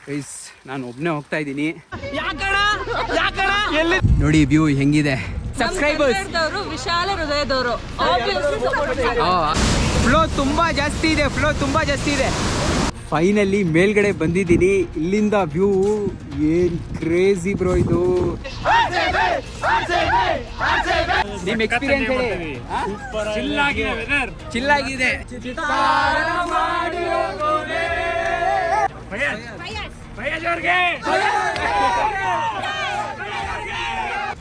Guys ನಾನು ಒಬ್ಬನೇ ಹೋಗ್ತಾ ಇದ್ದೀನಿ. ನೋಡಿ ವ್ಯೂ ಹೆಂಗಿದೆ. ಸಬ್ಸ್ಕ್ರೈಬರ್ಸ್ ವಿಶಾಲ ಹೃದಯದವರು ಫ್ಲೋ ತುಂಬಾ ಜಾಸ್ತಿ ಇದೆ. ಫೈನಲಿ ಮೇಲ್ಗಡೆ ಬಂದಿದ್ದೀನಿ. ಇಲ್ಲಿಂದ ವ್ಯೂ ಏನ್ ಕ್ರೇಜಿ ಬ್ರೋ ಇದು. ನಿಮ್ ಎಕ್ಸ್ಪೀರಿಯನ್ಸ್ ಹೇಳಿ. ಚಿಲ್ಲಾಗಿದೆ.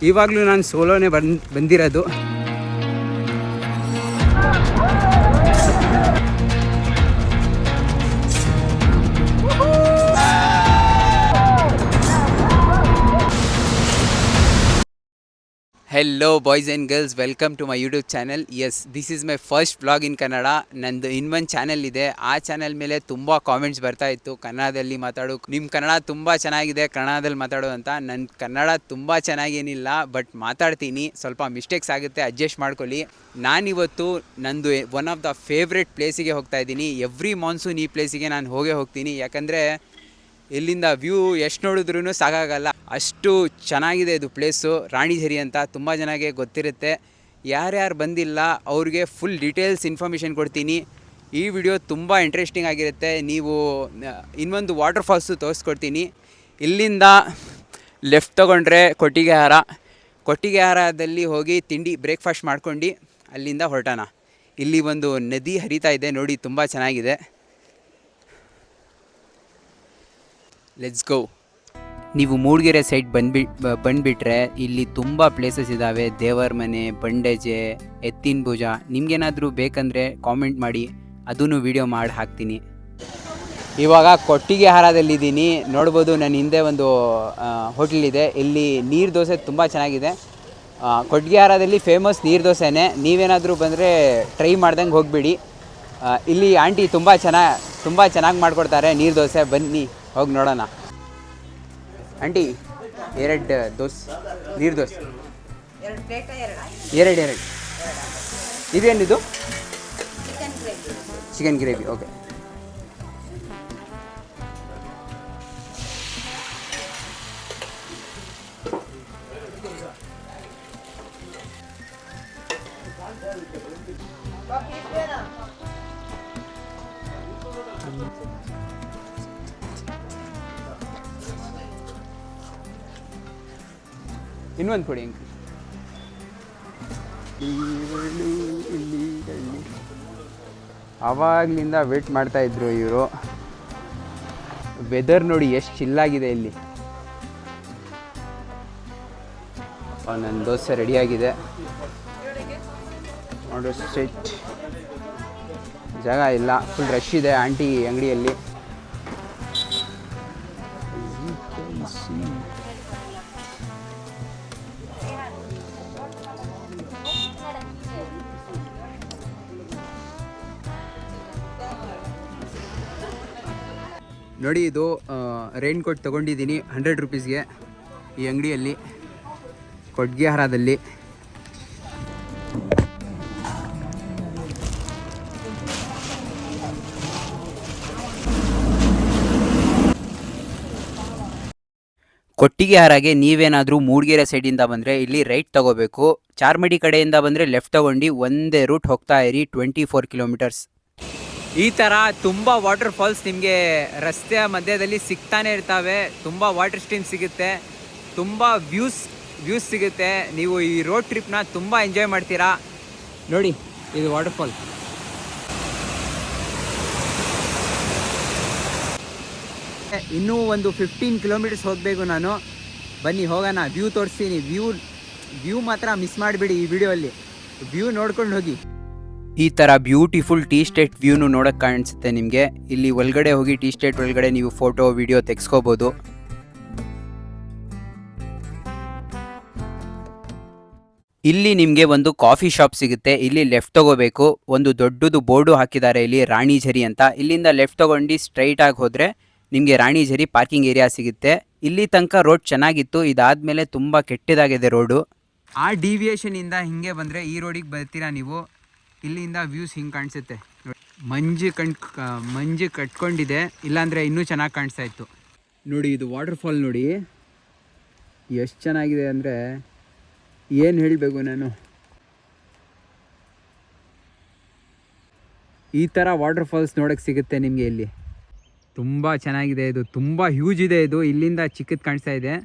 ಇವಾಗ್ಲೂ ನಾನು ಸೋಲೋನೇ ಬಂದಿರೋದು. Hello boys and girls, welcome to my YouTube channel. Yes, this is my first vlog in Kannada. ನಂದು ಇನ್ನೊಂದು ಚಾನಲ್ ಇದೆ. ಆ ಚಾನಲ್ ಮೇಲೆ ತುಂಬ ಕಾಮೆಂಟ್ಸ್ ಬರ್ತಾ ಇತ್ತು, ಕನ್ನಡದಲ್ಲಿ ಮಾತಾಡು, ನಿಮ್ಮ ಕನ್ನಡ ತುಂಬ ಚೆನ್ನಾಗಿದೆ, ಕನ್ನಡದಲ್ಲಿ ಮಾತಾಡು ಅಂತ. ನನ್ನ ಕನ್ನಡ ತುಂಬ ಚೆನ್ನಾಗೇನಿಲ್ಲ, ಬಟ್ ಮಾತಾಡ್ತೀನಿ. ಸ್ವಲ್ಪ ಮಿಸ್ಟೇಕ್ಸ್ ಆಗುತ್ತೆ, ಅಡ್ಜಸ್ಟ್ ಮಾಡ್ಕೊಳ್ಳಿ. ನಾನಿವತ್ತು ನಂದು ಒನ್ ಆಫ್ ದ ಫೇವ್ರೆಟ್ ಪ್ಲೇಸಿಗೆ ಹೋಗ್ತಾ ಇದ್ದೀನಿ. ಎವ್ರಿ ಮಾನ್ಸೂನ್ ಈ ಪ್ಲೇಸಿಗೆ ನಾನು ಹೋಗ್ತೀನಿ. ಯಾಕಂದರೆ ಇಲ್ಲಿಂದ ವ್ಯೂ ಎಷ್ಟು ನೋಡಿದ್ರೂ ಸಾಕಾಗಲ್ಲ, ಅಷ್ಟು ಚೆನ್ನಾಗಿದೆ ಇದು ಪ್ಲೇಸು. ರಾಣಿಝರಿ ಅಂತ ತುಂಬ ಜನಕ್ಕೆ ಗೊತ್ತಿರುತ್ತೆ. ಯಾರ್ಯಾರು ಬಂದಿಲ್ಲ ಅವ್ರಿಗೆ ಫುಲ್ ಡೀಟೇಲ್ಸ್ ಇನ್ಫಾರ್ಮೇಷನ್ ಕೊಡ್ತೀನಿ. ಈ ವಿಡಿಯೋ ತುಂಬ ಇಂಟ್ರೆಸ್ಟಿಂಗ್ ಆಗಿರುತ್ತೆ. ನೀವು ಇನ್ನೊಂದು ವಾಟರ್ ಫಾಲ್ಸು ತೋರಿಸ್ಕೊಡ್ತೀನಿ. ಇಲ್ಲಿಂದ ಲೆಫ್ಟ್ ತೊಗೊಂಡ್ರೆ ಕೊಟ್ಟಿಗೆಹಾರದಲ್ಲಿ ಹೋಗಿ ತಿಂಡಿ ಬ್ರೇಕ್ಫಾಸ್ಟ್ ಮಾಡ್ಕೊಂಡು ಅಲ್ಲಿಂದ ಹೊರಟೋಣ. ಇಲ್ಲಿ ಒಂದು ನದಿ ಹರಿತಾ ಇದೆ ನೋಡಿ, ತುಂಬ ಚೆನ್ನಾಗಿದೆ. Let's go. ನೀವು ಮೂಡಿಗೆರೆ ಸೈಡ್ ಬಂದುಬಿಟ್ರೆ ಇಲ್ಲಿ ತುಂಬ ಪ್ಲೇಸಸ್ ಇದ್ದಾವೆ. ದೇವರ ಮನೆ, ಬಂಡೆಜೆ, ಎತ್ತಿನ ಭುಜ. ನಿಮಗೇನಾದರೂ ಬೇಕಂದರೆ ಕಾಮೆಂಟ್ ಮಾಡಿ, ಅದನ್ನು ವಿಡಿಯೋ ಮಾಡಿ ಹಾಕ್ತೀನಿ. ಇವಾಗ ಕೊಟ್ಟಿಗೆಹಾರದಲ್ಲಿದ್ದೀನಿ. ನೋಡ್ಬೋದು ನನ್ನ ಹಿಂದೆ ಒಂದು ಹೋಟೆಲಿದೆ. ಇಲ್ಲಿ ನೀರು ದೋಸೆ ತುಂಬ ಚೆನ್ನಾಗಿದೆ. ಕೊಟ್ಟಿಗೆಹಾರದಲ್ಲಿ ಫೇಮಸ್ ನೀರು ದೋಸೆನೇ. ನೀವೇನಾದರೂ ಬಂದರೆ ಟ್ರೈ ಮಾಡ್ದಂಗೆ ಹೋಗಿಬಿಡಿ. ಇಲ್ಲಿ ಆಂಟಿ ತುಂಬ ಚೆನ್ನಾಗಿ ಮಾಡಿಕೊಡ್ತಾರೆ ನೀರು ದೋಸೆ. ಬನ್ನಿ ಹೋಗಿ ನೋಡೋಣ. ಆಂಟಿ, 2 ದೋಸೆ, ನೀರು ದೋಸೆ, 2 ಇದೇನಿದು? Chicken gravy. ಓಕೆ. ಇನ್ನೊಂದು ಕೊಡಿ. ಆವಾಗಲಿಂದ ವೇಟ್ ಮಾಡ್ತಾಯಿದ್ರು ಇವರು. ವೆದರ್ ನೋಡಿ ಎಷ್ಟು ಚಿಲ್ಲಾಗಿದೆ ಇಲ್ಲಿ. ನನ್ನ ದೋಸೆ ರೆಡಿಯಾಗಿದೆ. ನೋಡು, ಸ್ಟ್ರೈಟ್ ಜಾಗ ಇಲ್ಲ, ಫುಲ್ ರಶ್ ಇದೆ ಆಂಟಿ ಅಂಗಡಿಯಲ್ಲಿ. ನೋಡಿ, ಇದು ರೈನ್ ಕೋಟ್ ತೊಗೊಂಡಿದ್ದೀನಿ 100 ರೂಪೀಸ್ಗೆ ಈ ಅಂಗಡಿಯಲ್ಲಿ, ಕೊಟ್ಟಿಗೆಹಾರದಲ್ಲಿ. ಕೊಟ್ಟಿಗೆಹಾರಗೆ ನೀವೇನಾದರೂ ಮೂಡಿಗೆರೆ ಸೈಡಿಂದ ಬಂದರೆ ಇಲ್ಲಿ ರೈಟ್ ತೊಗೋಬೇಕು. ಚಾರ್ಮಡಿ ಕಡೆಯಿಂದ ಬಂದರೆ ಲೆಫ್ಟ್ ತೊಗೊಂಡು ಒಂದೇ ರೂಟ್ ಹೋಗ್ತಾ ಇರಿ, 24 ಕಿಲೋಮೀಟರ್ಸ್. ಈ ಥರ ತುಂಬ ವಾಟರ್ ಫಾಲ್ಸ್ ನಿಮಗೆ ರಸ್ತೆಯ ಮಧ್ಯದಲ್ಲಿ ಸಿಗ್ತಾನೆ ಇರ್ತವೆ. ತುಂಬ ವಾಟರ್ ಸ್ಟ್ರೀಮ್ ಸಿಗುತ್ತೆ, ತುಂಬ ವ್ಯೂಸ್ ಸಿಗುತ್ತೆ. ನೀವು ಈ ರೋಡ್ ಟ್ರಿಪ್ನ ತುಂಬ ಎಂಜಾಯ್ ಮಾಡ್ತೀರಾ. ನೋಡಿ, ಇದು ವಾಟರ್ ಫಾಲ್. ಇನ್ನೂ ಒಂದು 15 ಕಿಲೋಮೀಟರ್ಸ್ ಹೋಗಬೇಕು ನಾನು. ಬನ್ನಿ ಹೋಗೋಣ, ವ್ಯೂ ತೋರಿಸ್ತೀನಿ. ವ್ಯೂ ಮಾತ್ರ ಮಿಸ್ ಮಾಡಿಬಿಡಿ ಈ ವಿಡಿಯೋಲ್ಲಿ. ವ್ಯೂ ನೋಡ್ಕೊಂಡು ಹೋಗಿ. ಈ ಥರ ಬ್ಯೂಟಿಫುಲ್ ಟೀ ಸ್ಟೇಟ್ ವ್ಯೂನು ನೋಡೋಕ್ಕೆ ಕಾಣಿಸುತ್ತೆ ನಿಮಗೆ. ಇಲ್ಲಿ ಒಳಗಡೆ ಹೋಗಿ ಟೀ ಸ್ಟೇಟ್ ಒಳಗಡೆ ನೀವು ಫೋಟೋ ವಿಡಿಯೋ ತೆಗೆಸ್ಕೋಬೋದು. ಇಲ್ಲಿ ನಿಮಗೆ ಒಂದು ಕಾಫಿ ಶಾಪ್ ಸಿಗುತ್ತೆ. ಇಲ್ಲಿ ಲೆಫ್ಟ್ ತಗೋಬೇಕು. ಒಂದು ದೊಡ್ಡದು ಬೋರ್ಡು ಹಾಕಿದ್ದಾರೆ ಇಲ್ಲಿ, ರಾಣಿಝರಿ ಅಂತ. ಇಲ್ಲಿಂದ ಲೆಫ್ಟ್ ತಗೊಂಡು ಸ್ಟ್ರೈಟಾಗಿ ಹೋದರೆ ನಿಮಗೆ ರಾಣಿಝರಿ ಪಾರ್ಕಿಂಗ್ ಏರಿಯಾ ಸಿಗುತ್ತೆ. ಇಲ್ಲಿ ತನಕ ರೋಡ್ ಚೆನ್ನಾಗಿತ್ತು, ಇದಾದಮೇಲೆ ತುಂಬ ಕೆಟ್ಟದಾಗಿದೆ ರೋಡು. ಆ ಡಿವಿಯೇಷನಿಂದ ಹಿಂಗೆ ಬಂದರೆ ಈ ರೋಡಿಗೆ ಬರ್ತೀರಾ ನೀವು. ಇಲ್ಲಿಂದ ವ್ಯೂಸ್ ಹಿಂಗೆ ಕಾಣಿಸುತ್ತೆ. ಮಂಜು ಕಟ್ಕೊಂಡಿದೆ, ಇಲ್ಲಾಂದರೆ ಇನ್ನೂ ಚೆನ್ನಾಗಿ ಕಾಣಿಸ್ತಾ ಇತ್ತು. ನೋಡಿ ಇದು ವಾಟರ್ಫಾಲ್ ನೋಡಿ ಎಷ್ಟು ಚೆನ್ನಾಗಿದೆ ಅಂದರೆ ಏನು ಹೇಳಬೇಕು ನಾನು. ಈ ಥರ ವಾಟರ್ಫಾಲ್ಸ್ ನೋಡೋಕ್ಕೆ ಸಿಗುತ್ತೆ ನಿಮಗೆ ಇಲ್ಲಿ. ತುಂಬ ಚೆನ್ನಾಗಿದೆ ಇದು, ತುಂಬ ಹ್ಯೂಜ್ ಇದೆ ಇದು. ಇಲ್ಲಿಂದ ಚಿಕ್ಕದು ಕಾಣಿಸ್ತಾ ಇದೆ.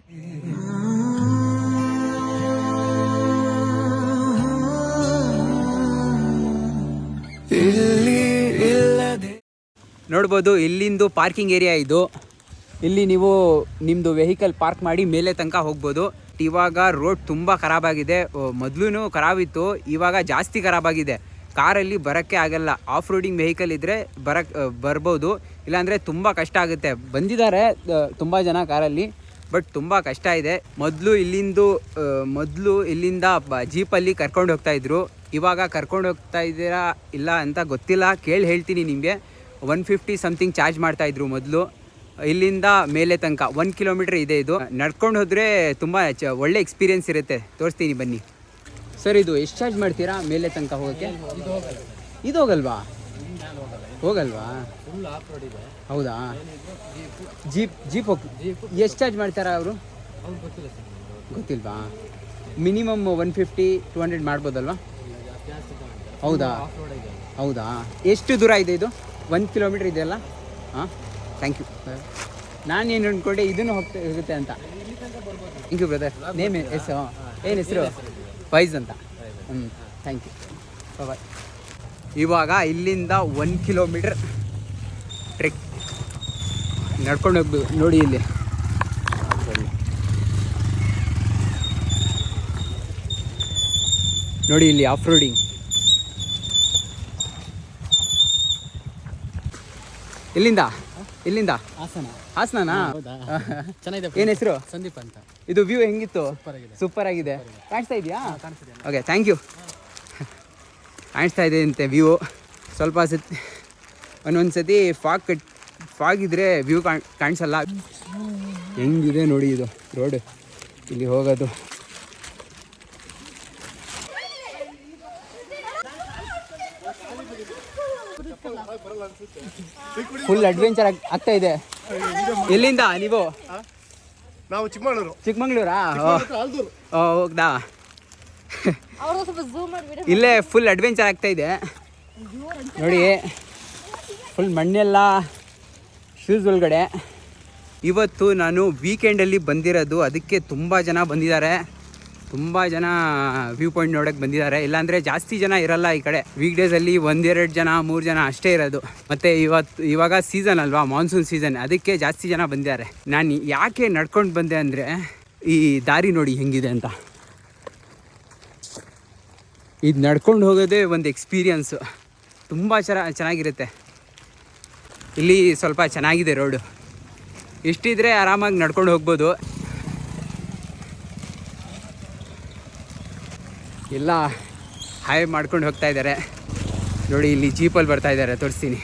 ನೋಡ್ಬೋದು ಇಲ್ಲಿಂದು ಪಾರ್ಕಿಂಗ್ ಏರಿಯಾ ಇದು. ಇಲ್ಲಿ ನೀವು ನಿಮ್ಮದು ವೆಹಿಕಲ್ ಪಾರ್ಕ್ ಮಾಡಿ ಮೇಲೆ ತನಕ ಹೋಗ್ಬೋದು. ಇವಾಗ ರೋಡ್ ತುಂಬ ಖರಾಬಾಗಿದೆ. ಮೊದಲು ಖರಾಬಿತ್ತು, ಇವಾಗ ಜಾಸ್ತಿ ಖರಾಬಾಗಿದೆ. ಕಾರಲ್ಲಿ ಬರೋಕ್ಕೆ ಆಗಲ್ಲ. ಆಫ್ ರೋಡಿಂಗ್ ವೆಹಿಕಲ್ ಇದ್ದರೆ ಬರ್ಬೋದು, ಇಲ್ಲಾಂದರೆ ತುಂಬ ಕಷ್ಟ ಆಗುತ್ತೆ. ಬಂದಿದ್ದಾರೆ ತುಂಬ ಜನ ಕಾರಲ್ಲಿ, ಬಟ್ ತುಂಬ ಕಷ್ಟ ಇದೆ. ಮೊದಲು ಇಲ್ಲಿಂದ ಜೀಪಲ್ಲಿ ಕರ್ಕೊಂಡು ಹೋಗ್ತಾಯಿದ್ರು. ಇವಾಗ ಕರ್ಕೊಂಡು ಹೋಗ್ತಾ ಇದ್ದೀರಾ ಇಲ್ಲ ಅಂತ ಗೊತ್ತಿಲ್ಲ, ಕೇಳಿ ಹೇಳ್ತೀನಿ ನಿಮಗೆ. 150 ಸಮಥಿಂಗ್ ಚಾರ್ಜ್ ಮಾಡ್ತಾಯಿದ್ರು ಮೊದಲು. ಇಲ್ಲಿಂದ ಮೇಲೆ ತನಕ 1 ಕಿಲೋಮೀಟ್ರ್ ಇದೆ ಇದು. ನಡ್ಕೊಂಡು ಹೋದರೆ ತುಂಬ ಒಳ್ಳೆ ಎಕ್ಸ್ಪೀರಿಯೆನ್ಸ್ ಇರುತ್ತೆ. ತೋರಿಸ್ತೀನಿ ಬನ್ನಿ. ಸರ್ ಇದು ಎಷ್ಟು ಚಾರ್ಜ್ ಮಾಡ್ತೀರಾ ಮೇಲೆ ತನಕ ಹೋಗೋಕ್ಕೆ? ಇದು ಹೋಗಲ್ವಾ? ಹೋಗಲ್ವಾ? ಹೌದಾ? ಜೀಪ್ ಎಷ್ಟು ಚಾರ್ಜ್ ಮಾಡ್ತಾರಾ ಅವರು? ಗೊತ್ತಿಲ್ವಾ? ಮಿನಿಮಮ್ 150-200 ಮಾಡ್ಬೋದಲ್ವಾ? ಹೌದಾ? ಎಷ್ಟು ದೂರ ಇದೆ ಇದು? 1 ಕಿಲೋಮೀಟ್ರ್ ಇದೆಯಲ್ಲ? ಹಾಂ, ಥ್ಯಾಂಕ್ ಯು. ನಾನೇನು ಅಂದ್ಕೊಂಡೆ ಇದನ್ನು ಹೋಗುತ್ತೆ ಅಂತ. Thank you brother. ನೇಮ್ ಏನು ಹೆಸರು? ಫೈಜ್ ಅಂತ. ಥ್ಯಾಂಕ್ ಯು, ಬಾಯ್. ಇವಾಗ ಇಲ್ಲಿಂದ 1 ಕಿಲೋಮೀಟ್ರ್ ಟ್ರೆಕ್ ನಡ್ಕೊಂಡು ಹೋಗ್ಬೋದು. ನೋಡಿ ಇಲ್ಲಿ ಆಫ್ ರೋಡಿಂಗ್. ಇಲ್ಲಿಂದ ಹಾಸನನಾ? ಚೆನ್ನಾಗಿದೆ. ಏನು ಹೆಸರು? ಸಂದೀಪ್ ಅಂತ. ಇದು ವ್ಯೂ ಹೆಂಗಿತ್ತು? ಸೂಪರ್ ಆಗಿದೆ. ಕಾಣಿಸ್ತಾ ಇದೆಯಾ? Okay, thank you. ಕಾಣಿಸ್ತಾ ಇದೆ ಅಂತೆ ವ್ಯೂ. ಸ್ವಲ್ಪ ಒಂದೊಂದು ಸತಿ ಫಾಗ್ ಇದ್ದರೆ ವ್ಯೂ ಕಾಣಿಸಲ್ಲ. ಹೆಂಗಿದೆ ನೋಡಿ ಇದು ರೋಡ್, ಇಲ್ಲಿ ಹೋಗೋದು. ಫುಲ್ ಅಡ್ವೆಂಚರ್ ಆಗ್ತಾ ಇದೆ. ಎಲ್ಲಿಂದ ನೀವು? ನಾವು ಚಿಕ್ಕಮಂಗ್ಳೂರಾ? ಹೋಗ್ದಾ? ಇಲ್ಲೇ ಫುಲ್ ಅಡ್ವೆಂಚರ್ ಆಗ್ತಾ ಇದೆ ನೋಡಿ. ಫುಲ್ ಮಣ್ಣೆಲ್ಲ ಶೂಸ್ ಒಳಗಡೆ. ಇವತ್ತು ನಾನು ವೀಕೆಂಡಲ್ಲಿ ಬಂದಿರೋದು, ಅದಕ್ಕೆ ತುಂಬ ಜನ ಬಂದಿದ್ದಾರೆ. ತುಂಬ ಜನ ವ್ಯೂ ಪಾಯಿಂಟ್ ನೋಡೋಕ್ಕೆ ಬಂದಿದ್ದಾರೆ. ಇಲ್ಲಾಂದರೆ ಜಾಸ್ತಿ ಜನ ಇರಲ್ಲ ಈ ಕಡೆ. ವೀಕ್ ಡೇಸಲ್ಲಿ 1-2 ಜನ 3 ಜನ ಅಷ್ಟೇ ಇರೋದು. ಮತ್ತು ಇವಾಗ ಸೀಸನ್ ಅಲ್ವಾ, ಮಾನ್ಸೂನ್ ಸೀಸನ್, ಅದಕ್ಕೆ ಜಾಸ್ತಿ ಜನ ಬಂದಿದ್ದಾರೆ. ನಾನು ಯಾಕೆ ನಡ್ಕೊಂಡು ಬಂದೆ ಅಂದರೆ, ಈ ದಾರಿ ನೋಡಿ ಹೆಂಗಿದೆ ಅಂತ. ಇದು ನಡ್ಕೊಂಡು ಹೋಗೋದೇ ಒಂದು ಎಕ್ಸ್ಪೀರಿಯನ್ಸು. ತುಂಬ ಚೆನ್ನಾಗಿರುತ್ತೆ. ಇಲ್ಲಿ ಸ್ವಲ್ಪ ಚೆನ್ನಾಗಿದೆ ರೋಡು. ಇಷ್ಟಿದ್ರೆ ಆರಾಮಾಗಿ ನಡ್ಕೊಂಡು ಹೋಗ್ಬೋದು. ಎಲ್ಲ ಹಾಯ್ ಮಾಡ್ಕೊಂಡು ಹೋಗ್ತಾ ಇದ್ದಾರೆ ನೋಡಿ. ಇಲ್ಲಿ ಜೀಪಲ್ಲಿ ಬರ್ತಾ ಇದ್ದಾರೆ, ತೋರಿಸ್ತೀನಿ.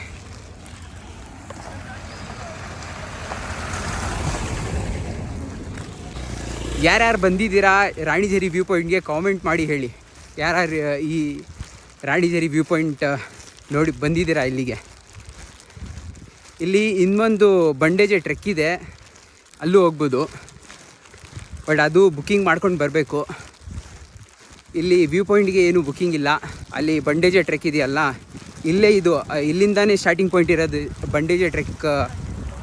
ಯಾರ್ಯಾರು ಬಂದಿದ್ದೀರಾ ರಾಣಿಝರಿ ವ್ಯೂ ಪಾಯಿಂಟ್ಗೆ ಕಾಮೆಂಟ್ ಮಾಡಿ ಹೇಳಿ. ಯಾರ್ಯಾರು ಈ ರಾಣಿಝರಿ ವ್ಯೂ ಪಾಯಿಂಟ್ ನೋಡಿ ಬಂದಿದ್ದೀರಾ ಇಲ್ಲಿಗೆ. ಇಲ್ಲಿ ಇನ್ನೊಂದು ಬಂಡೇಜೆ ಟ್ರೆಕ್ ಇದೆ, ಅಲ್ಲೂ ಹೋಗ್ಬೋದು. ಬಟ್ ಅದು ಬುಕ್ಕಿಂಗ್ ಮಾಡ್ಕೊಂಡು ಬರಬೇಕು. ಇಲ್ಲಿ ವ್ಯೂ ಪಾಯಿಂಟ್ಗೆ ಏನು ಬುಕ್ಕಿಂಗ್ ಇಲ್ಲ. ಅಲ್ಲಿ ಬಂಡೇಜೆ ಟ್ರೆಕ್ ಇದೆಯಲ್ಲ, ಇಲ್ಲೇ ಇದು ಇಲ್ಲಿಂದಾನೇ ಸ್ಟಾರ್ಟಿಂಗ್ ಪಾಯಿಂಟ್ ಇರೋದು. ಬಂಡೇಜೆ ಟ್ರೆಕ್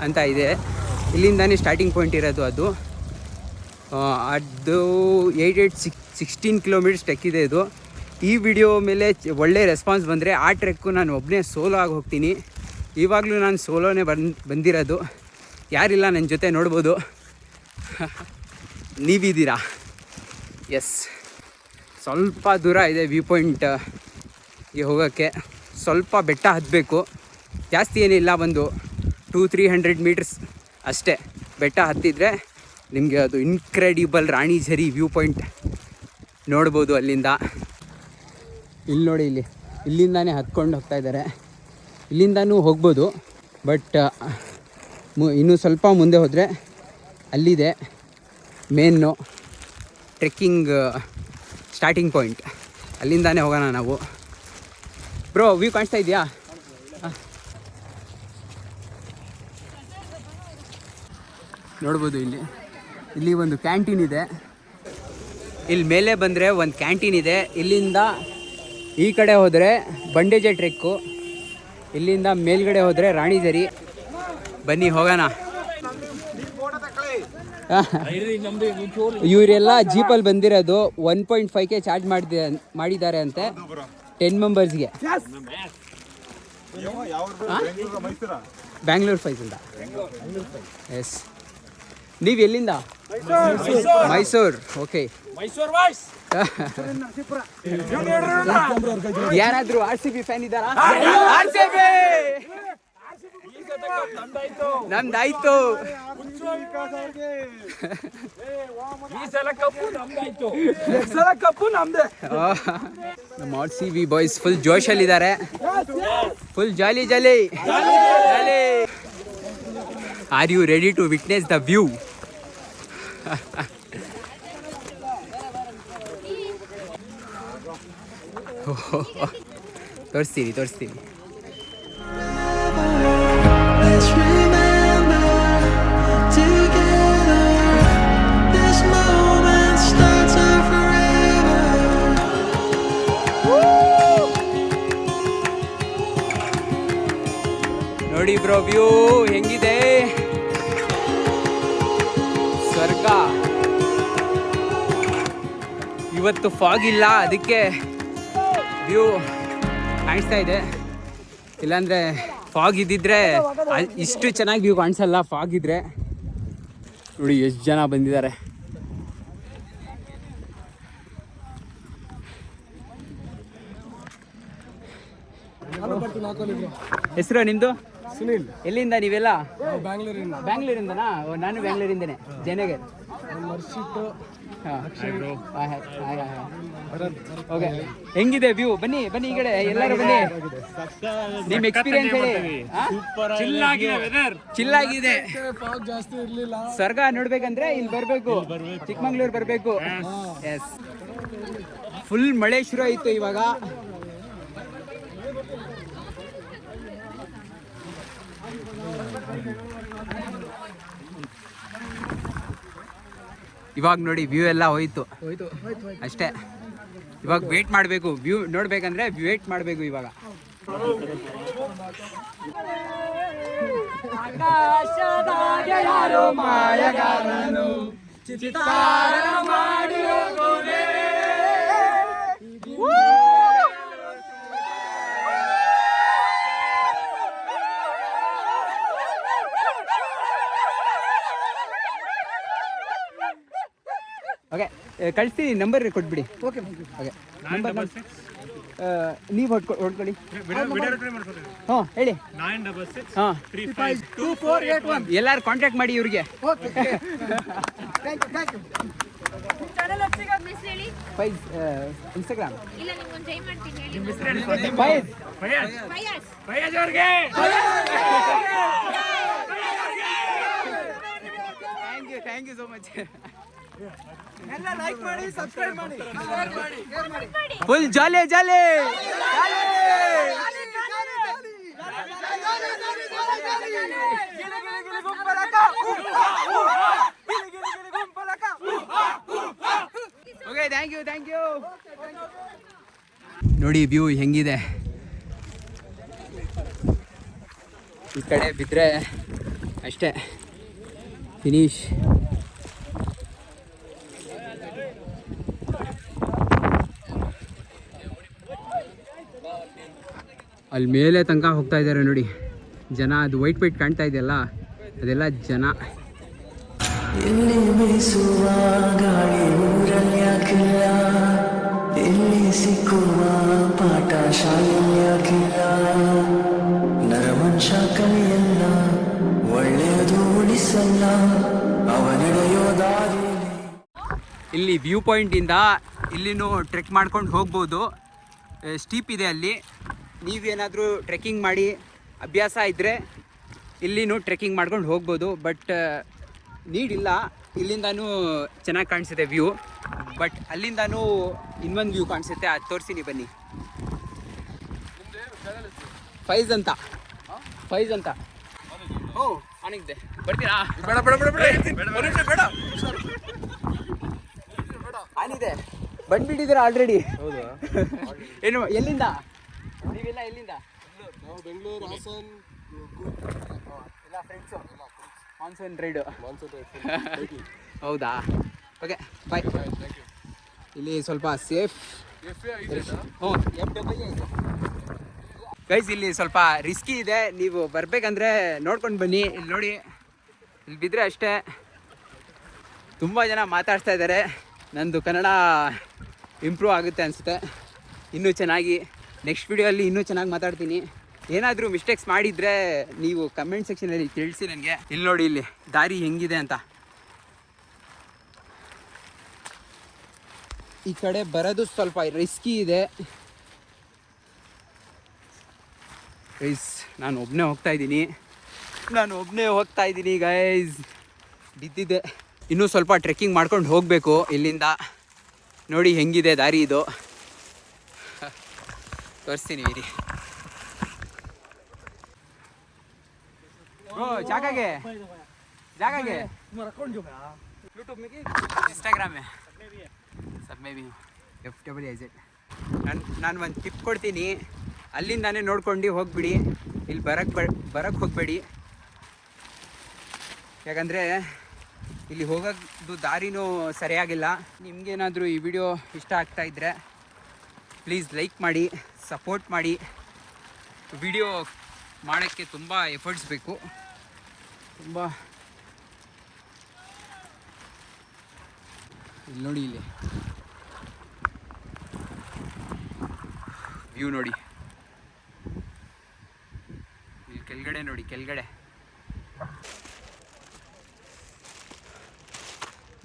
ಅಂತ ಇದೆ, ಇಲ್ಲಿಂದಾನೇ ಸ್ಟಾರ್ಟಿಂಗ್ ಪಾಯಿಂಟ್ ಇರೋದು. ಅದು 16 ಕಿಲೋಮೀಟರ್ಸ್ ಟ್ರೆಕ್ ಇದೆ ಇದು. ಈ ವಿಡಿಯೋ ಮೇಲೆ ಒಳ್ಳೆ ರೆಸ್ಪಾನ್ಸ್ ಬಂದರೆ ಆ ಟ್ರೆಕ್ಕು ನಾನು ಒಬ್ಬನೇ ಸೋಲೋ ಆಗಿ ಹೋಗ್ತೀನಿ. ಇವಾಗಲೂ ನಾನು ಸೋಲೋನೇ ಬಂದಿರೋದು. ಯಾರಿಲ್ಲ ನನ್ನ ಜೊತೆ, ನೋಡ್ಬೋದು. ನೀವಿದ್ದೀರಾ? ಎಸ್. ಸ್ವಲ್ಪ ದೂರ ಇದೆ ವ್ಯೂ ಪಾಯಿಂಟ್ಗೆ ಹೋಗೋಕ್ಕೆ. ಸ್ವಲ್ಪ ಬೆಟ್ಟ ಹತ್ತಬೇಕು, ಜಾಸ್ತಿ ಏನಿಲ್ಲ, ಒಂದು 200-300 ಮೀಟರ್ಸ್ ಅಷ್ಟೇ. ಬೆಟ್ಟ ಹತ್ತಿದ್ರೆ ನಿಮಗೆ ಅದು ಇನ್ಕ್ರೆಡಿಬಲ್ ರಾಣಿಝರಿ ವ್ಯೂ ಪಾಯಿಂಟ್ ನೋಡ್ಬೋದು ಅಲ್ಲಿಂದ. ಇಲ್ಲಿ ನೋಡಿ, ಇಲ್ಲಿಂದಾನೇ ಹತ್ಕೊಂಡು ಹೋಗ್ತಾ ಇದ್ದಾರೆ. ಇಲ್ಲಿಂದನೂ ಹೋಗ್ಬೋದು, ಬಟ್ ಇನ್ನೂ ಸ್ವಲ್ಪ ಮುಂದೆ ಹೋದರೆ ಅಲ್ಲಿದೆ ಮೇನ್ನು ಟ್ರೆಕ್ಕಿಂಗ್ ಸ್ಟಾರ್ಟಿಂಗ್ ಪಾಯಿಂಟ್. ಅಲ್ಲಿಂದಾನೇ ಹೋಗೋಣ ನಾವು. ಬ್ರೋ, ವ್ಯೂ ಕಾಣಿಸ್ತಾ ಇದೆಯಾ? ನೋಡ್ಬೋದು ಇಲ್ಲಿ ಒಂದು ಕ್ಯಾಂಟೀನ್ ಇದೆ. ಇಲ್ಲಿ ಮೇಲೆ ಬಂದರೆ ಒಂದು ಕ್ಯಾಂಟೀನ್ ಇದೆ. ಇಲ್ಲಿಂದ ಈ ಕಡೆ ಹೋದರೆ ಬಂಡೇಜೆ ಟ್ರೆಕ್ಕು, ಇಲ್ಲಿಂದ ಮೇಲ್ಗಡೆ ಹೋದರೆ ರಾಣಿಝರಿ. ಬನ್ನಿ ಹೋಗೋಣ. ಇವರೆಲ್ಲ ಜೀಪಲ್ಲಿ ಬಂದಿರೋದು 1.5K ಚಾರ್ಜ್ ಮಾಡಿದ್ದಾರೆ ಅಂತೆ 10 ಮೆಂಬರ್ಸ್ಗೆ. ಬ್ಯಾಂಗ್ಳೂರ್ ಫೈಸಿಂದ. ಎಸ್. ನೀವು ಎಲ್ಲಿಂದ? ಮೈಸೂರು. ಓಕೆ. ಯಾರಾದ್ರೂ RCB ಫ್ಯಾನ್ ಇದ್ದಾರಾ? RCB ನಮ್ದಾಯ್ತು. ನಮ್ಮ RCB ಬಾಯ್ಸ್ ಫುಲ್ ಜೋಶಲ್ಲಿದ್ದಾರೆ. Full jolly. Are you ready to witness the view? ತೋರಿಸ್ತೀನಿ. Let's remember together. This moment starts out forever. ನೋಡಿ ಬ್ರೋ, ವ್ಯೂ ಹೆಂಗಿದೆ? ಸ್ವರ್ಗ. ಇವತ್ತು ಫಾಗ್ ಇಲ್ಲ, ಅದಕ್ಕೆ ವ್ಯೂ ಕಾಣಿಸ್ತಾ ಇದೆ. ಇಲ್ಲಾಂದರೆ ಫಾಗ್ ಇದ್ದಿದ್ರೆ ಇಷ್ಟು ಚೆನ್ನಾಗಿ ವ್ಯೂ ಕಾಣಿಸಲ್ಲ. ಫಾಗ್ ಇದ್ರೆ ನೋಡಿ ಎಷ್ಟು ಜನ ಬಂದಿದ್ದಾರೆ. ಹೆಸರು ನಿಮ್ಮದು? ಸುನಿಲ್. ಎಲ್ಲಿಂದ ನೀವೆಲ್ಲ? ಬ್ಯಾಂಗ್ಳೂರಿಂದನಾ? ನಾನು ಬ್ಯಾಂಗ್ಳೂರಿಂದನೇ, ಜಯನಗರ್. ಓಕೆ, ಹೆಂಗಿದೆ ವ್ಯೂ? ಬನ್ನಿ ಈ ಕಡೆ ಎಲ್ಲರೂ ಬನ್ನಿ. ನಿಮ್ಮ ಎಕ್ಸ್ಪೀರಿಯನ್ಸ್ ಹೇಳಿ. ಚಿಲ್ಲಾಗಿದೆ. ಜಾಸ್ತಿ ಇರ್ಲಿಲ್ಲ. ಸ್ವರ್ಗ ನೋಡ್ಬೇಕಂದ್ರೆ ಇಲ್ಲಿ ಬರಬೇಕು, ಚಿಕ್ಕಮಂಗ್ಳೂರು ಬರಬೇಕು. ಎಸ್. ಫುಲ್ ಮಳೆ ಶುರು ಆಯಿತು ಇವಾಗ. ಇವಾಗ ನೋಡಿ ವ್ಯೂ ಎಲ್ಲ ಹೋಯ್ತು ಅಷ್ಟೇ. ಇವಾಗ ವೇಟ್ ಮಾಡಬೇಕು. ವ್ಯೂ ನೋಡ್ಬೇಕಂದ್ರೆ ವೇಟ್ ಮಾಡಬೇಕು ಇವಾಗ. ಓಕೆ, ಕಳಿಸ್ತೀನಿ, ನಂಬರ್ ಕೊಟ್ಬಿಡಿ. ಓಕೆ, ನಂಬರ್ ನೀವು ಹೊಡ್ಕೊಳ್ಳಿ. ಹಾಂ ಹೇಳಿ. ಹಾಂ, ಎಲ್ಲರೂ ಕಾಂಟ್ಯಾಕ್ಟ್ ಮಾಡಿ ಇವ್ರಿಗೆ. Faiz Instagram. Thank you so much. ಎಲ್ಲ ಲೈಕ್ ಮಾಡಿ, ಸಬ್ಸ್ಕ್ರೈಬ್ ಮಾಡಿ. Full jolly. Okay, thank you. ನೋಡಿ ವ್ಯೂ ಹೆಂಗಿದೆ. ಈ ಕಡೆ ಬಿದ್ದರೆ ಅಷ್ಟೇ, ಫಿನಿಶ್. ಅಲ್ಲಿ ಮೇಲೆ ತನಕ ಹೋಗ್ತಾ ಇದ್ದಾರೆ ನೋಡಿ ಜನ. ಅದು ವೈಟ್ ಕಾಣ್ತಾ ಇದೆಯಲ್ಲ, ಅದೆಲ್ಲ ಜನ. ಇಲ್ಲಿ ಬೀಸುವ ಗಾಳಿ ಊರಲ್ಲಿ ಯಾಕಿಲ್ಲ, ಇಲ್ಲಿ ಸಿಕ್ಕುವ ಪಾಠ ಶಾಲೆಯಲ್ಲಿ ಯಾಕಿಲ್ಲ, ನರಮನುಷ್ಯ ಕಲಿಯಲ್ಲ, ಒಳ್ಳೆಯದು ಉಳಿಸಲ್ಲ, ಅವನಿಡೆಯೋ ದಾರಿಯಲ್ಲಿ. ಇಲ್ಲಿ ವ್ಯೂ ಪಾಯಿಂಟಿಂದ ಇಲ್ಲಿನೂ ಟ್ರೆಕ್ ಮಾಡ್ಕೊಂಡು ಹೋಗ್ಬೋದು. ಸ್ಟೀಪ್ ಇದೆ ಅಲ್ಲಿ. ನೀವೇನಾದರೂ ಟ್ರೆಕ್ಕಿಂಗ್ ಮಾಡಿ ಅಭ್ಯಾಸ ಇದ್ದರೆ ಇಲ್ಲಿನೂ ಟ್ರೆಕ್ಕಿಂಗ್ ಮಾಡ್ಕೊಂಡು ಹೋಗ್ಬೋದು. ಬಟ್ ನೀಡಿಲ್ಲ, ಇಲ್ಲಿಂದನೂ ಚೆನ್ನಾಗಿ ಕಾಣಿಸುತ್ತೆ ವ್ಯೂ. ಬಟ್ ಅಲ್ಲಿಂದನೂ ಇನ್ನೊಂದು ವ್ಯೂ ಕಾಣಿಸುತ್ತೆ, ಅದು ತೋರಿಸ್ತೀನಿ ಬನ್ನಿ. ಫೈಜ್ ಅಂತ. ಓ ಆನಿಗಿದೆ, ಬರ್ತೀರಾ? ಬೇಡ ಆನಿದೆ ಬಂದ್ಬಿಟ್ಟಿದ್ದೀರಾ ಆಲ್ರೆಡಿ. ಏನು ಎಲ್ಲಿಂದ ನೀವೆಲ್ಲ ಎಲ್ಲಿಂದ? ನಾವು ಬೆಂಗಳೂರು, ಹಾಸನ್, ಎಲ್ಲ ಫ್ರೆಂಡ್ಸು ಮಾನ್ಸೂನ್ ರೈಡು. ಮಾನ್ಸೂನ್ ಹೌದಾ? Okay bye. ಇಲ್ಲಿ ಸ್ವಲ್ಪ ಸೇಫ್. ಗೈಸ್ ಇಲ್ಲಿ ಸ್ವಲ್ಪ ರಿಸ್ಕಿ ಇದೆ, ನೀವು ಬರಬೇಕಂದ್ರೆ ನೋಡ್ಕೊಂಡು ಬನ್ನಿ. ಇಲ್ಲಿ ನೋಡಿ, ಇಲ್ಲಿ ಬಿದ್ದರೆ ಅಷ್ಟೇ. ತುಂಬ ಜನ ಮಾತಾಡ್ತಾ ಇದ್ದಾರೆ, ನಂದು ಕನ್ನಡ ಇಂಪ್ರೂವ್ ಆಗುತ್ತೆ ಅನಿಸುತ್ತೆ ಇನ್ನೂ ಚೆನ್ನಾಗಿ. ನೆಕ್ಸ್ಟ್ ವಿಡಿಯೋಲ್ಲಿ ಇನ್ನೂ ಚೆನ್ನಾಗಿ ಮಾತಾಡ್ತೀನಿ. ಏನಾದರೂ ಮಿಸ್ಟೇಕ್ಸ್ ಮಾಡಿದರೆ ನೀವು ಕಮೆಂಟ್ ಸೆಕ್ಷನಲ್ಲಿ ತಿಳಿಸಿ ನನಗೆ. ಇಲ್ಲಿ ನೋಡಿ, ಇಲ್ಲಿ ದಾರಿ ಹೆಂಗಿದೆ ಅಂತ. ಈ ಕಡೆ ಬರೋದು ಸ್ವಲ್ಪ ರಿಸ್ಕಿ ಇದೆ ಗೈಸ್. ನಾನು ಒಬ್ಬನೇ ಹೋಗ್ತಾ ಇದ್ದೀನಿ ಗೈಸ್. ಬಿದ್ದಿದ್ದೆ. ಇನ್ನೂ ಸ್ವಲ್ಪ ಟ್ರೆಕ್ಕಿಂಗ್ ಮಾಡ್ಕೊಂಡು ಹೋಗಬೇಕು ಇಲ್ಲಿಂದ. ನೋಡಿ ಹೆಂಗಿದೆ ದಾರಿ ಇದು, ತೋರಿಸ್ತೀನಿ ಇರಿ. ಜಾಗಾಗೆ यूट्यूब में कि इंस्टाग्राम में सब में भी FWIZ. ನಾನು ಒಂದು ಟಿಪ್ ಕೊಡ್ತೀನಿ, ಅಲ್ಲಿಂದಾನೇ ನೋಡ್ಕೊಂಡು ಹೋಗ್ಬಿಡಿ. ಇಲ್ಲಿ ಬರಕ್ಕೆ ಹೋಗಬೇಡಿ, ಯಾಕಂದರೆ ಇಲ್ಲಿ ಹೋಗೋದು ದಾರಿನೂ ಸರಿಯಾಗಿಲ್ಲ. ನಿಮಗೇನಾದರೂ ಈ ವಿಡಿಯೋ ಇಷ್ಟ ಆಗ್ತಾಯಿದ್ರೆ ಪ್ಲೀಸ್ ಲೈಕ್ ಮಾಡಿ, ಸಪೋರ್ಟ್ ಮಾಡಿ. ವಿಡಿಯೋ ಮಾಡೋಕ್ಕೆ ತುಂಬ ಎಫರ್ಟ್ಸ್ ಬೇಕು. ತುಂಬ ಇಲ್ಲಿ ನೋಡಿ, ಇಲ್ಲಿ ವ್ಯೂ ನೋಡಿ. ಇಲ್ಲಿ ಕೆಳಗಡೆ ನೋಡಿ, ಕೆಳಗಡೆ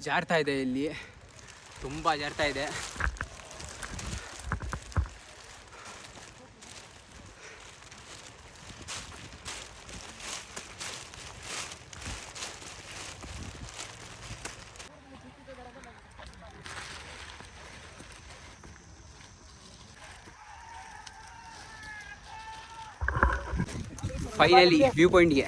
ಜಾರ್ತಾ ಇದೆ. ಇಲ್ಲಿ ತುಂಬ ಜಾರ್ತಾ ಇದೆ. ಫೈನಲಿ ವ್ಯೂ ಪಾಯಿಂಟ್ಗೆ.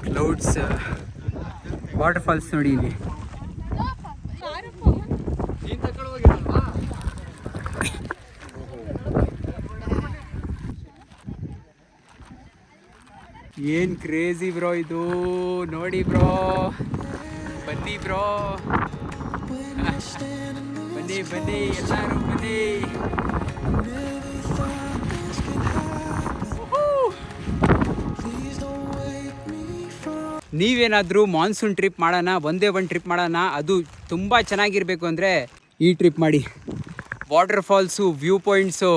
ಕ್ಲೌಡ್ಸ್, ವಾಟರ್ ಫಾಲ್ಸ್ ನೋಡಿ ಇಲ್ಲಿ. ಏನು ಕ್ರೇಜಿ ಬ್ರೋ ಇದು, ನೋಡಿ ಬ್ರೋ. ಬನ್ನಿ ಬ್ರೋ, ಬನ್ನಿ ಎಲ್ಲರೂ ಬನ್ನಿ. ನೀವೇನಾದರೂ ಮಾನ್ಸೂನ್ ಟ್ರಿಪ್ ಮಾಡೋಣ, ಒಂದೇ ಒಂದು ಟ್ರಿಪ್ ಮಾಡೋಣ, ಅದು ತುಂಬ ಚೆನ್ನಾಗಿರಬೇಕು ಅಂದರೆ ಈ ಟ್ರಿಪ್ ಮಾಡಿ. ವಾಟರ್ ಫಾಲ್ಸು, ವ್ಯೂ ಪಾಯಿಂಟ್ಸು,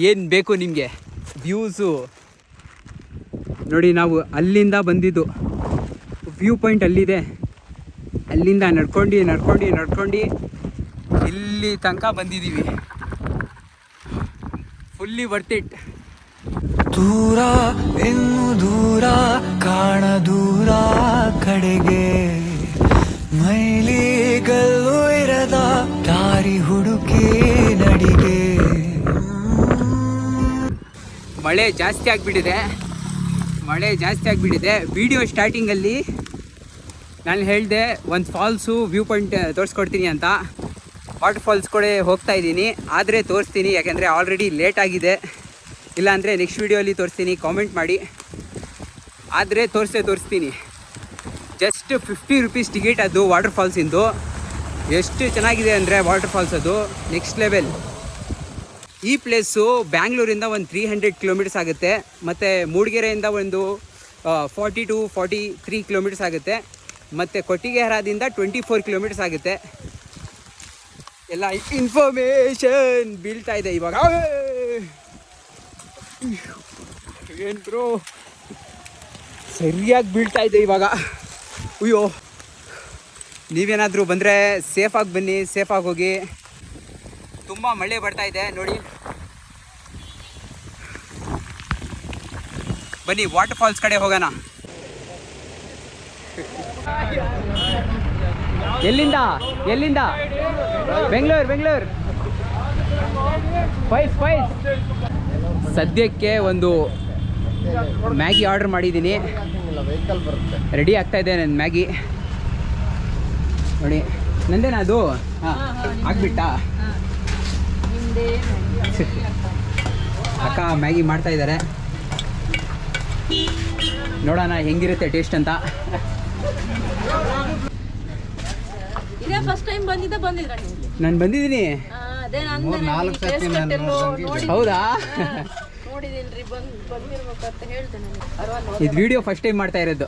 ಏನು ಬೇಕು ನಿಮಗೆ, ವ್ಯೂಸು ನೋಡಿ. ನಾವು ಅಲ್ಲಿಂದ ಬಂದಿದ್ದು, ವ್ಯೂ ಪಾಯಿಂಟ್ ಅಲ್ಲಿದೆ. ಅಲ್ಲಿಂದ ನಡ್ಕೊಂಡು ಇಲ್ಲಿ ತನಕ ಬಂದಿದ್ದೀವಿ. Fully worth it. ದೂರ ಇನ್ನು ದೂರ ಕಾಣ, ದೂರ ಕಡೆಗೆ ಮೈಲಿಗಲ್ಲು ಇರದ ದಾರಿ ಹುಡುಕಿ ನಡಿಗೆ. ಮಳೆ ಜಾಸ್ತಿ ಆಗಿಬಿಟ್ಟಿದೆ. ವಿಡಿಯೋ ಸ್ಟಾರ್ಟಿಂಗಲ್ಲಿ ನಾನು ಹೇಳಿದೆ ಒಂದು ಫಾಲ್ಸು ವ್ಯೂ ಪಾಯಿಂಟ್ ತೋರಿಸ್ಕೊಡ್ತೀನಿ ಅಂತ. ವಾಟರ್ ಫಾಲ್ಸ್ ಕಡೆ ಹೋಗ್ತಾ ಇದ್ದೀನಿ, ಆದರೆ ತೋರಿಸ್ತೀನಿ, ಯಾಕೆಂದರೆ ಆಲ್ರೆಡಿ ಲೇಟ್ ಆಗಿದೆ. ಇಲ್ಲಾಂದರೆ ನೆಕ್ಸ್ಟ್ ವೀಡಿಯೋಲಿ ತೋರಿಸ್ತೀನಿ, ಕಾಮೆಂಟ್ ಮಾಡಿ. ಆದರೆ ತೋರಿಸ್ತೀನಿ. ಜಸ್ಟ್ 50 ರೂಪೀಸ್ ಟಿಕೆಟ್ ಅದು ವಾಟರ್ ಫಾಲ್ಸಿಂದು. ಎಷ್ಟು ಚೆನ್ನಾಗಿದೆ ಅಂದರೆ ವಾಟರ್ ಫಾಲ್ಸ್ ಅದು ನೆಕ್ಸ್ಟ್ ಲೆವೆಲ್. ಈ ಪ್ಲೇಸು ಬ್ಯಾಂಗ್ಳೂರಿಂದ ಒಂದು 300 ಕಿಲೋಮೀಟರ್ಸ್ ಆಗುತ್ತೆ, ಮತ್ತು ಮೂಡಿಗೆರೆಯಿಂದ ಒಂದು 40 to 43 ಕಿಲೋಮೀಟರ್ಸ್ ಆಗುತ್ತೆ, ಮತ್ತು ಕೊಟ್ಟಿಗೆಹಾರದಿಂದ 24 ಕಿಲೋಮೀಟರ್ಸ್ ಆಗುತ್ತೆ. ಎಲ್ಲ ಇನ್ಫಾರ್ಮೇಷನ್ ಬೀಳ್ತಾ ಇದೆ ಇವಾಗ. ಏನು ಬ್ರೋ, ಸರಿಯಾಗಿ ಬೀಳ್ತಾ ಇದೆ ಇವಾಗ. ಅಯ್ಯೋ, ನೀವೇನಾದರೂ ಬಂದರೆ ಸೇಫಾಗಿ ಬನ್ನಿ, ಸೇಫಾಗಿ ಹೋಗಿ. ತುಂಬ ಮಳೆ ಬರ್ತಾ ಇದೆ ನೋಡಿ, ಬನ್ನಿ ವಾಟರ್ ಫಾಲ್ಸ್ ಕಡೆ ಹೋಗೋಣ. ಎಲ್ಲಿಂದ ಬೆಂಗಳೂರು ಫೈಸ್ ಸದ್ಯಕ್ಕೆ ಒಂದು ಮ್ಯಾಗಿ ಆರ್ಡರ್ ಮಾಡಿದ್ದೀನಿ. ರೆಡಿ ಆಗ್ತಾ ಇದೆ ನನ್ನ ಮ್ಯಾಗಿ ನೋಡಿ. ನಂದೇನಾ ಅದು? ಹಾಂ ಆಗ್ಬಿಟ್ಟಾ? ಅಕ್ಕ ಮ್ಯಾಗಿ ಮಾಡ್ತಾ ಇದ್ದಾರೆ, ನೋಡೋಣ ಹೆಂಗಿರುತ್ತೆ ಟೇಸ್ಟ್ ಅಂತ. ಇದೇ ಫಸ್ಟ್ ಟೈಮ್ ಬಂದಿದ್ರಾ ನೀವು? ನಾನು ಬಂದಿದ್ದೀನಿ. ಅದೇ ಹೌದಾ? ನೋಡಿದಿಲ್ರಿ, ಬಂದಿರ್ಬೇಕಂತ ಹೇಳ್ತೇನೆ. ಇದು ವಿಡಿಯೋ ಫಸ್ಟ್ ಟೈಮ್ ಮಾಡ್ತಾ ಇರೋದು.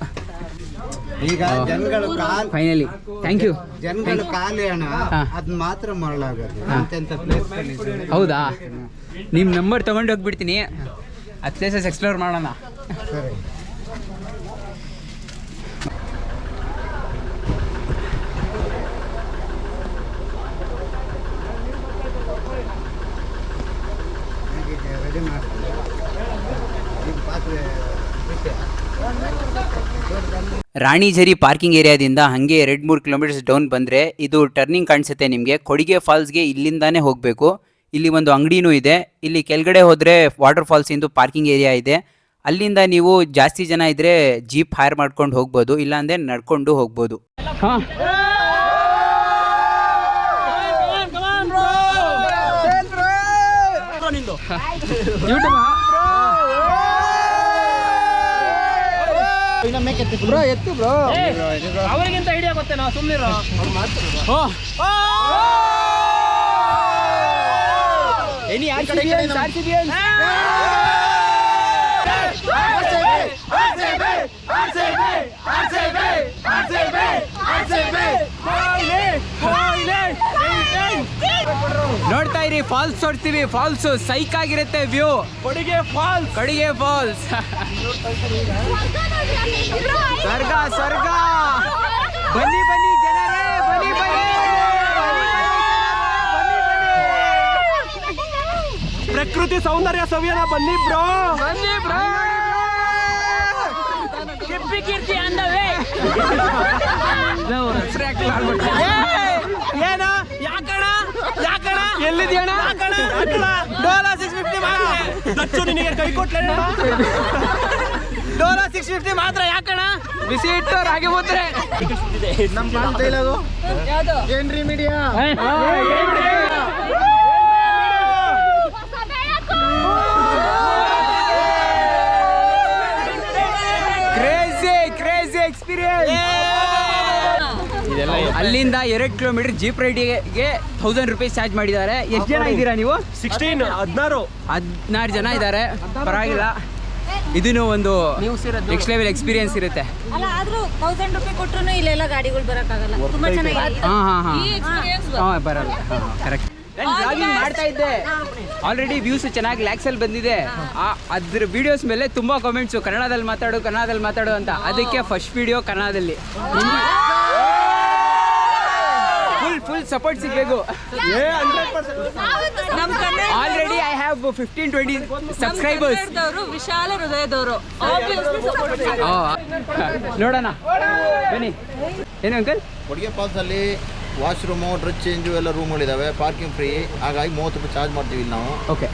ಈಗ ಜನಗಳು ಫೈನಲಿ ಥ್ಯಾಂಕ್ ಯು. ಜನಗಳು ಖಾಲಿ ಹಣ ಅದ್ ಮಾತ್ರ ಮಾಡಲಾಗದು ಅಂತೆಂತ ಪ್ಲೇಸ್. ಹೌದಾ? ನಿಮ್ಮ ನಂಬರ್ ತೊಗೊಂಡು ಹೋಗ್ಬಿಡ್ತೀನಿ, ಅದು ಪ್ಲೇಸಸ್ ಎಕ್ಸ್ಪ್ಲೋರ್ ಮಾಡೋಣ. ಸರಿ. ರೆಡಿ ಮಾಡ್ತೀನಿ. ರಾಣಿಝರಿ ಪಾರ್ಕಿಂಗ್ ಏರಿಯಾದಿಂದ ಹಾಗೆ 2-3 ಕಿಲೋಮೀಟರ್ಸ್ ಡೌನ್ ಬಂದರೆ ಇದು ಟರ್ನಿಂಗ್ ಕಾಣಿಸುತ್ತೆ ನಿಮಗೆ. ಕೊಡಿಗೆ ಫಾಲ್ಸ್ಗೆ ಇಲ್ಲಿಂದಾನೇ ಹೋಗಬೇಕು. ಇಲ್ಲಿ ಒಂದು ಅಂಗಡಿನೂ ಇದೆ. ಇಲ್ಲಿ ಕೆಳಗಡೆ ಹೋದರೆ ವಾಟರ್ ಫಾಲ್ಸಿಂದು ಪಾರ್ಕಿಂಗ್ ಏರಿಯಾ ಇದೆ. ಅಲ್ಲಿಂದ ನೀವು ಜಾಸ್ತಿ ಜನ ಇದ್ದರೆ ಜೀಪ್ ಹೈರ್ ಮಾಡ್ಕೊಂಡು ಹೋಗ್ಬೋದು, ಇಲ್ಲಾಂದರೆ ನಡ್ಕೊಂಡು ಹೋಗ್ಬೋದು. ಹಾಂ ಬ್ರೋ ಎತ್ತು ಬ್ರೋ. ಅವರಿಗಿಂತ ಐಡಿಯಾ ಗೊತ್ತೇ ನಾವು ಸುಮ್ಮನಿರೋ. ಎನಿ ನೋಡ್ತಾ ಇರಿ, ಫಾಲ್ಸ್ ನೋಡ್ತೀವಿ. ಫಾಲ್ಸ್ ಸೈಕ್ ಆಗಿರುತ್ತೆ ವ್ಯೂ. ಕೊಡಿಗೆ ಫಾಲ್ಸ್ ಸ್ವರ್ಗ. ಬನ್ನಿ ಜನರೇ, ಬನ್ನಿ. ಪ್ರಕೃತಿ ಸೌಂದರ್ಯ ಸವಿಯನ ಬನ್ನಿ ಬ್ರೋ. ಕೀರ್ತಿ ಅಂದವೇ ಏನ ಯಾಕಣ ಎಲ್ಲಿದ್ಯಣ? ಡೋಲಾ 650 ಮಾತ್ರ. ದಚ್ಚು ನಿನಗೆ ಕೈ ಕೊಟ್ಲೆ. ಡೋಲಾ 650 ಮಾತ್ರ ಯಾಕಣ? ಬಿಸಿ ಇಟ್ಟು ರಾಗಿ ಮುದ್ರೆ. ನಮ್ಮ ಡೈಲಾಗು ಏನ್ರಿ ಮೀಡಿಯಾ. Crazy experience. ಅಲ್ಲಿಂದ 2 ಕಿಲೋಮೀಟರ್ ಜೀಪ್ ರೈಡಿಗೆ 1000 ರೂಪೀಸ್ ಚಾರ್ಜ್ ಮಾಡಿದ್ದಾರೆ. ಎಷ್ಟು ಜನ ಇದ್ದೀರಾ ನೀವು? 16 ಜನ ಇದ್ದಾರೆ. ಪರವಾಗಿಲ್ಲ, ಇದನ್ನು ಒಂದು ನೆಕ್ಸ್ಟ್ ಲೆವೆಲ್ ಎಕ್ಸ್ಪೀರಿಯನ್ಸ್ ಇರುತ್ತೆ. ಅಲ್ಲ ಆದ್ರೂ 1000 ರೂಪಾಯಿ ಕೊಟ್ರು ಇಲ್ಲೆಲ್ಲ ಗಾಡಿಗಳು ಬರಕ್ಕಾಗಲ್ಲ. ತುಂಬಾ ಚೆನ್ನಾಗಿದೆ. ಹಾಂ ಬರಲ್ಲ. ಕರೆಕ್ಟ್. ಬ್ಲಾಗಿಂಗ್ ಮಾಡ್ತಾ ಇದ್ದೆ ಆಲ್ರೆಡಿ. ವ್ಯೂಸ್ ಚೆನ್ನಾಗಿ ಲ್ಯಾಕ್ಸಲ್ಲಿ ಬಂದಿದೆ. ಅದ್ರ ವಿಡಿಯೋಸ್ ಮೇಲೆ ತುಂಬ ಕಾಮೆಂಟ್ಸು, ಕನ್ನಡದಲ್ಲಿ ಮಾತಾಡು ಅಂತ. ಅದಕ್ಕೆ ಫಸ್ಟ್ ವಿಡಿಯೋ ಕನ್ನಡದಲ್ಲಿ. ಫುಲ್ ಸಪೋರ್ಟ್ ಸಿಗಬೇಕು. Already I have 15-20 subscribers. ವಿಶಾಲ ಹೃದಯದವರು ನೋಡೋಣ ಬನ್ನಿ. ಏನು ಅಂಕಲ್? ಕೊಡಿಗೆ ಫಾಲ್ಸ್ ಅಲ್ಲಿ ವಾಶ್ರೂಮು, ಡ್ರೆಸ್ ಚೇಂಜು ಎಲ್ಲ ರೂಮ್ಗಳಿದ್ದಾವೆ. ಪಾರ್ಕಿಂಗ್ ಫ್ರೀ, ಹಾಗಾಗಿ 30 ರೂಪಾಯಿ ಚಾರ್ಜ್ ಮಾಡ್ತೀವಿ ಇಲ್ಲಿ ನಾವು. Okay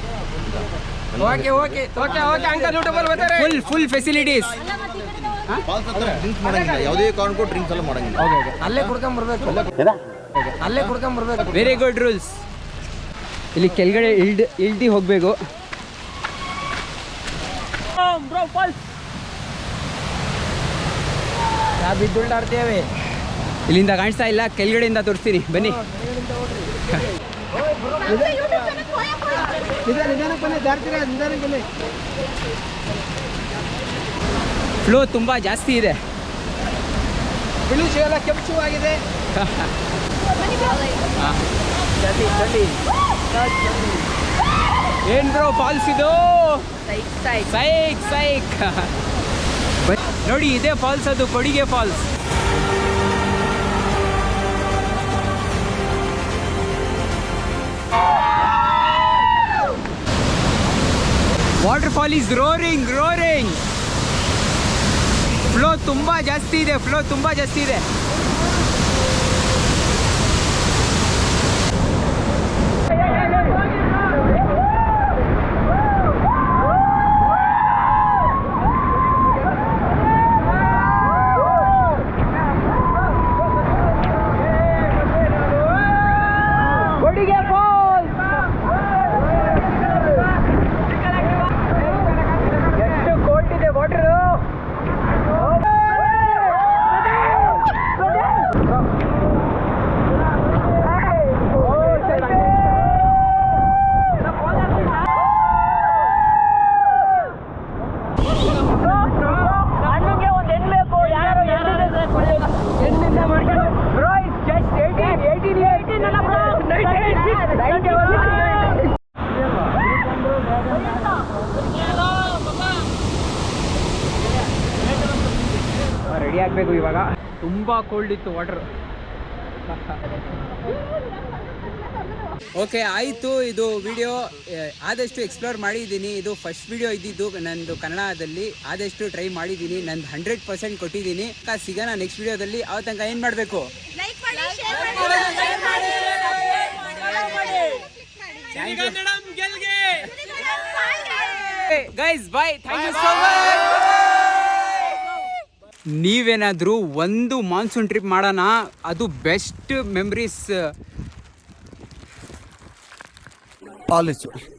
full facilities. ಫಾಲ್ಸ್ ಹತ್ರ ಡ್ರಿಂಕ್ಸ್ ಮಾಡಂಗಿಲ್ಲ, ಯಾವುದೇ ಕಾರಣಕ್ಕೂ ಡ್ರಿಂಕ್ಸ್ ಎಲ್ಲ ಮಾಡಂಗಿಲ್ಲ. ಅಲ್ಲೇ ಕುಡ್ಕೊಂಬರ್ಬೇಕು. Very good rules. ಇಲ್ಲಿ ಕೆಳಗಡೆ ಇಳ್ದು ಹೋಗಬೇಕು. ಬಿದ್ದುಳ್ಳಾಡ್ತೇವೆ. ಇಲ್ಲಿಂದ ಕಾಣಿಸ್ತಾ ಇಲ್ಲ, ಕೆಳಗಡೆಯಿಂದ ತೋರಿಸ್ತೀನಿ ಬನ್ನಿ. ಫ್ಲೋ ತುಂಬ ಜಾಸ್ತಿ ಇದೆ. ಎಲ್ಲ ಕೆಂಪುವಾಗಿದೆ. ಏನ್ ಬ್ರೋ ಫಾಲ್ಸ್ ಇದು? ಸೈಕ್ ನೋಡಿ, ಇದೇ ಫಾಲ್ಸ್, ಅದು Kodige falls. Waterfall is roaring. Flow ತುಂಬ ಜಾಸ್ತಿ ಇದೆ ರೆಡಿ ಆಗಬೇಕು ಇವಾಗ. ತುಂಬ ಕೋಲ್ಡ್ ಇತ್ತು ವಾಟರ್. ಓಕೆ ಆಯಿತು, ಇದು ವಿಡಿಯೋ ಆದಷ್ಟು ಎಕ್ಸ್ಪ್ಲೋರ್ ಮಾಡಿದ್ದೀನಿ. ಇದು ಫಸ್ಟ್ ವಿಡಿಯೋ ಇದ್ದಿದ್ದು ನಂದು ಕನ್ನಡದಲ್ಲಿ. ಆದಷ್ಟು ಟ್ರೈ ಮಾಡಿದ್ದೀನಿ, ನಂದು 100% ಕೊಟ್ಟಿದ್ದೀನಿ. ಸಿಗೋಣ ನೆಕ್ಸ್ಟ್ ವಿಡಿಯೋದಲ್ಲಿ. ಆವ ತನಕ ಏನು ಮಾಡಬೇಕು? Guys bye, thank you so much. ನೀವೇನಾದರೂ ಒಂದು ಮಾನ್ಸೂನ್ ಟ್ರಿಪ್ ಮಾಡೋಣ, ಅದು best memories. All is well.